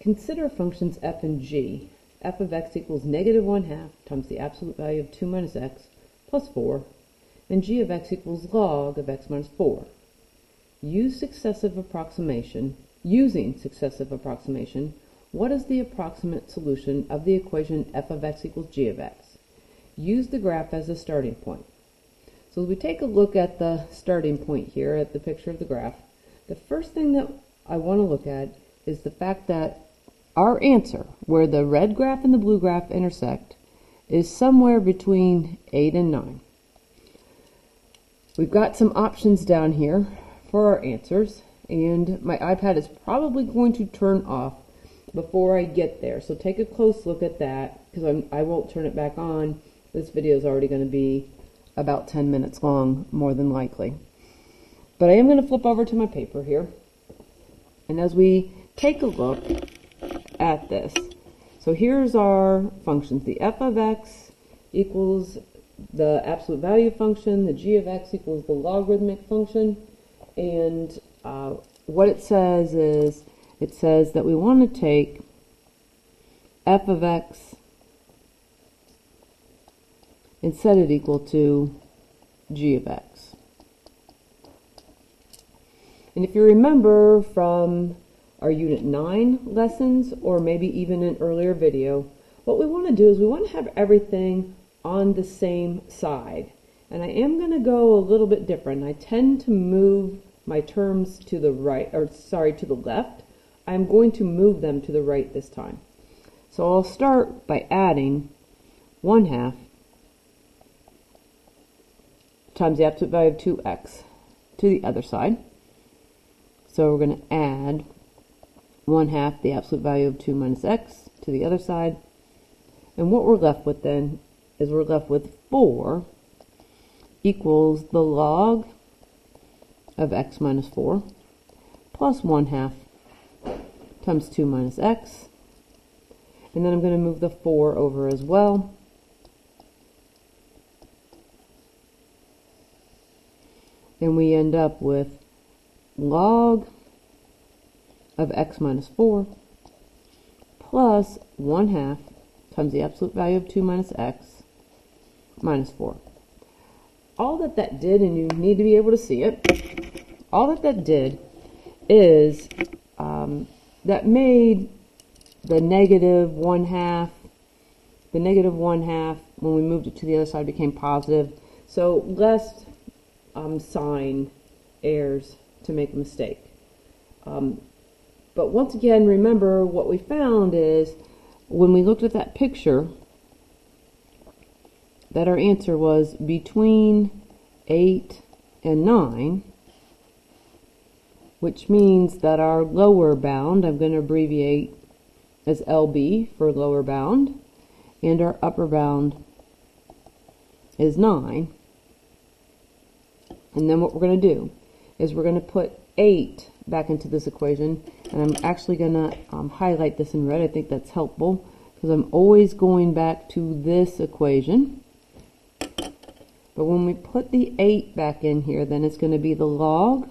Consider functions f and g. F of x equals negative 1/2 times the absolute value of 2 minus x plus 4, and g of x equals log of x minus 4. Using successive approximation, what is the approximate solution of the equation f of x equals g of x? Use the graph as a starting point. So as we take a look at the starting point here, at the picture of the graph, the first thing that I want to look at is the fact that our answer, where the red graph and the blue graph intersect, is somewhere between 8 and 9. We've got some options down here for our answers, and my iPad is probably going to turn off before I get there. So take a close look at that, because I won't turn it back on. This video is already going to be about 10 minutes long, more than likely. But I am going to flip over to my paper here. And as we take a look at this, so here's our functions. The f of x equals the absolute value function, the g of x equals the logarithmic function, and what it says is, it says that we want to take f of x and set it equal to g of x. And if you remember from our Unit 9 lessons, or maybe even an earlier video, what we want to do is we want to have everything on the same side. And I am going to go a little bit different. I tend to move my terms to the right, or sorry, to the left. I'm going to move them to the right this time. So I'll start by adding 1/2 times the absolute value of 2x to the other side. So we're going to add 1/2 the absolute value of 2 minus x to the other side. And what we're left with then is we're left with 4 equals the log of x minus 4 plus 1/2 times 2 minus x. And then I'm going to move the 4 over as well. And we end up with log of x minus 4 plus 1/2 times the absolute value of 2 minus x minus 4. All that did, and you need to be able to see it, all that did is that made the negative 1/2, when we moved it to the other side, became positive. So less sign errors to make a mistake. But once again, remember what we found is when we looked at that picture, that our answer was between 8 and 9, which means that our lower bound, I'm going to abbreviate as LB for lower bound, and our upper bound is 9. And then what we're going to do is we're going to put 8 back into this equation, and I'm actually going to highlight this in red. I think that's helpful because I'm always going back to this equation. But when we put the 8 back in here, then it's going to be the log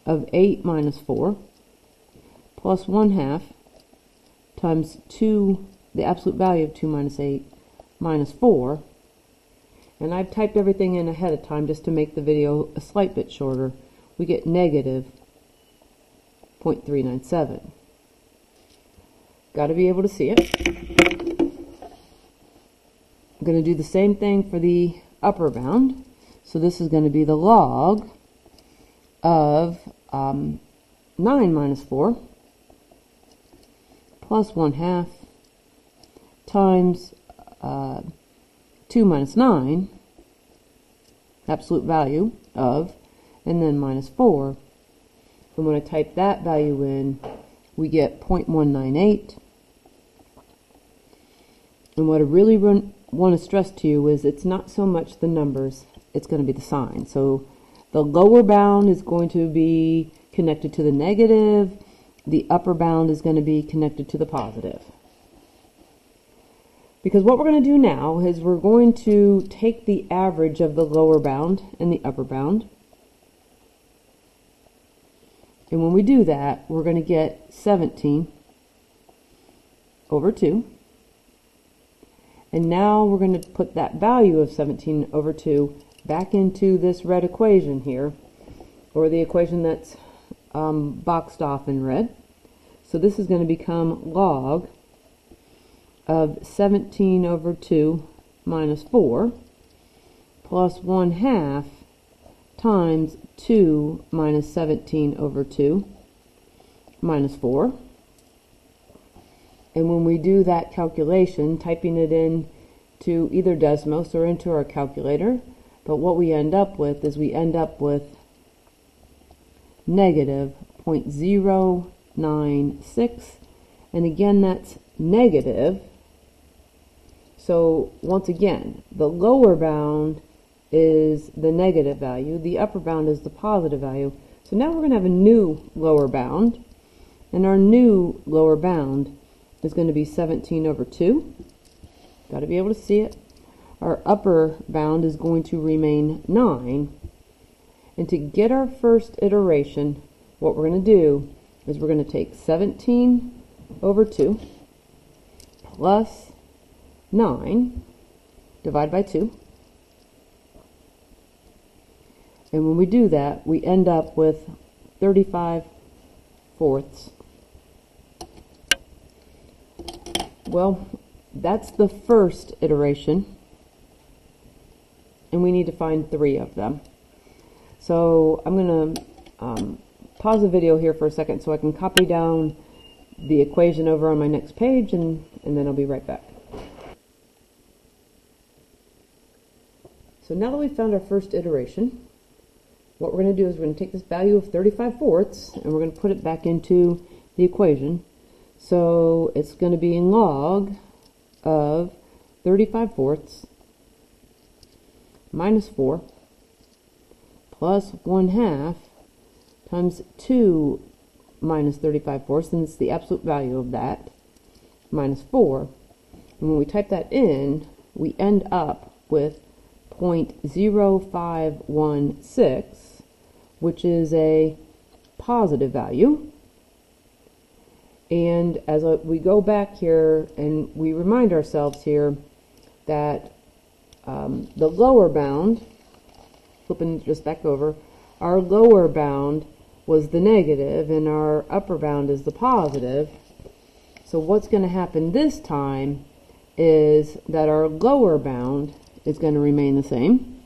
of 8 minus 4 plus 1/2 times 2, the absolute value of 2 minus 8 minus 4. And I've typed everything in ahead of time just to make the video a slight bit shorter. We get negative 0.397. Got to be able to see it. I'm going to do the same thing for the upper bound. So this is going to be the log of 9 minus 4 plus 1/2 times 2 minus 9, absolute value of, and then minus 4. And when I type that value in, we get 0.198. And what I really want to stress to you is it's not so much the numbers, it's going to be the sign. So the lower bound is going to be connected to the negative, the upper bound is going to be connected to the positive. Because what we're going to do now is we're going to take the average of the lower bound and the upper bound, And when we do that, we're going to get 17 over 2. And now we're going to put that value of 17 over 2 back into this red equation here, or the equation that's boxed off in red. So this is going to become log of 17 over 2 minus 4 plus 1/2 times 2 minus 17 over 2 minus 4. And when we do that calculation, typing it in to either Desmos or into our calculator, but what we end up with is we end up with negative 0.096, and again that's negative. So once again, the lower bound is the negative value, the upper bound is the positive value. So now we're going to have a new lower bound, and our new lower bound is going to be 17 over 2. Got to be able to see it. Our upper bound is going to remain 9. And to get our first iteration, what we're going to do is we're going to take 17 over 2 plus 9 divided by 2. And when we do that, we end up with 35/4. Well, that's the first iteration, and we need to find 3 of them. So I'm going to pause the video here for a second so I can copy down the equation over on my next page, and then I'll be right back. So now that we've found our first iteration, what we're going to do is we're going to take this value of 35/4 and we're going to put it back into the equation. So it's going to be in log of 35/4 minus 4 plus 1/2 times 2 minus 35/4, and it's the absolute value of that, minus 4. And when we type that in, we end up with 0.0516, which is a positive value. And as we go back here and we remind ourselves here that the lower bound, flipping just back over, our lower bound was the negative and our upper bound is the positive. So what's going to happen this time is that our lower bound is going to remain the same.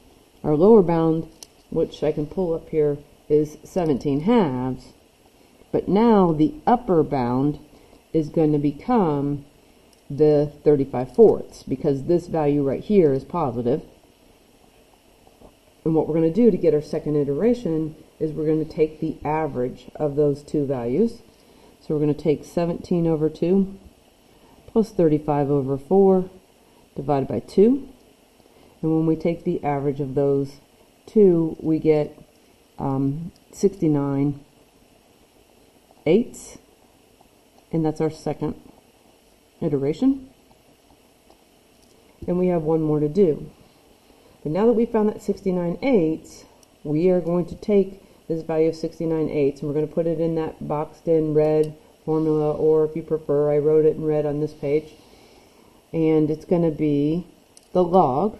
Our lower bound, which I can pull up here, is 17/2. But now the upper bound is going to become the 35/4 because this value right here is positive. And what we're going to do to get our second iteration is we're going to take the average of those two values. So we're going to take 17 over 2 plus 35 over 4 divided by 2. And when we take the average of those two, we get 69/8, and that's our second iteration. And we have one more to do. But now that we found that 69/8, we are going to take this value of 69/8 and we're going to put it in that boxed in red formula, or if you prefer, I wrote it in red on this page. And it's going to be the log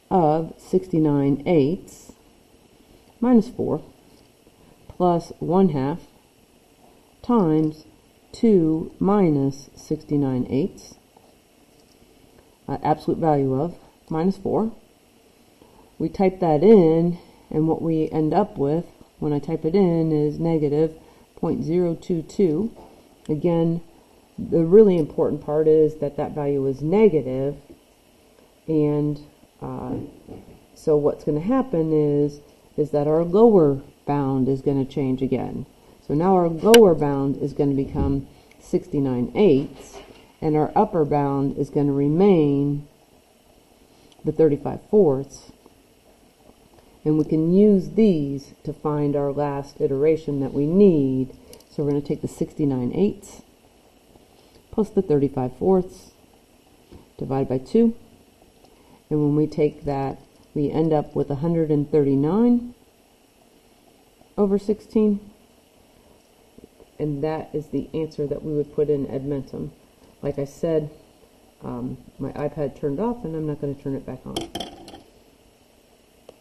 of 69/8 minus 4 plus 1/2 times 2 minus 69/8, absolute value of minus 4. We type that in, and what we end up with when I type it in is negative 0.022. Again, the really important part is that that value is negative, and so what's going to happen is that our lower bound is going to change again. So now our lower bound is going to become 69/8, and our upper bound is going to remain the 35/4. And we can use these to find our last iteration that we need. So we're going to take the 69/8 plus the 35/4 divided by 2. And when we take that, we end up with 139. over 16. And that is the answer that we would put in Edmentum. Like I said, my iPad turned off and I'm not going to turn it back on.